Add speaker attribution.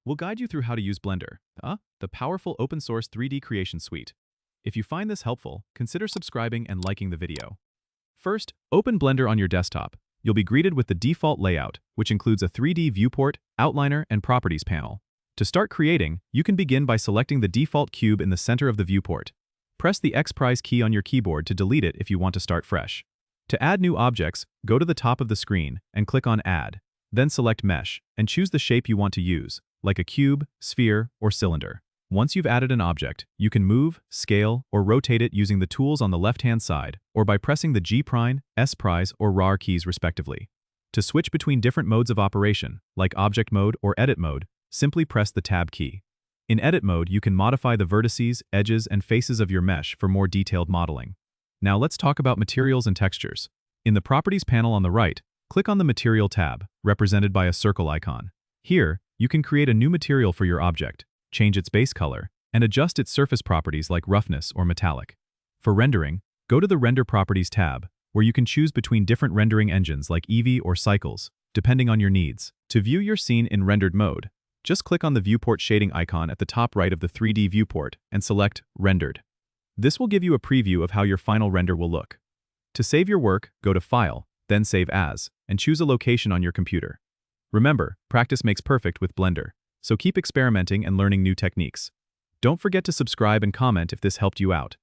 Speaker 1: we'll guide you through how to use Blender, the powerful open-source 3D creation suite. If you find this helpful, consider subscribing and liking the video. First, open Blender on your desktop. You'll be greeted with the default layout, which includes a 3D viewport, outliner, and properties panel. To start creating, you can begin by selecting the default cube in the center of the viewport. Press the X prize key on your keyboard to delete it if you want to start fresh. To add new objects, go to the top of the screen and click on Add. Then select Mesh and choose the shape you want to use, like a cube, sphere, or cylinder. Once you've added an object, you can move, scale, or rotate it using the tools on the left-hand side or by pressing the G prime, S prize, or RAR keys respectively. To switch between different modes of operation, like Object Mode or Edit Mode, simply press the Tab key. In Edit Mode, you can modify the vertices, edges, and faces of your mesh for more detailed modeling. Now let's talk about materials and textures. In the Properties panel on the right, click on the Material tab, represented by a circle icon. Here, you can create a new material for your object, change its base color, and adjust its surface properties like roughness or metallic. For rendering, go to the Render Properties tab, where you can choose between different rendering engines like Eevee or Cycles, depending on your needs. To view your scene in rendered mode, just click on the viewport shading icon at the top right of the 3D viewport and select Rendered. This will give you a preview of how your final render will look. To save your work, go to File, then Save As, and choose a location on your computer. Remember, practice makes perfect with Blender, so keep experimenting and learning new techniques. Don't forget to subscribe and comment if this helped you out.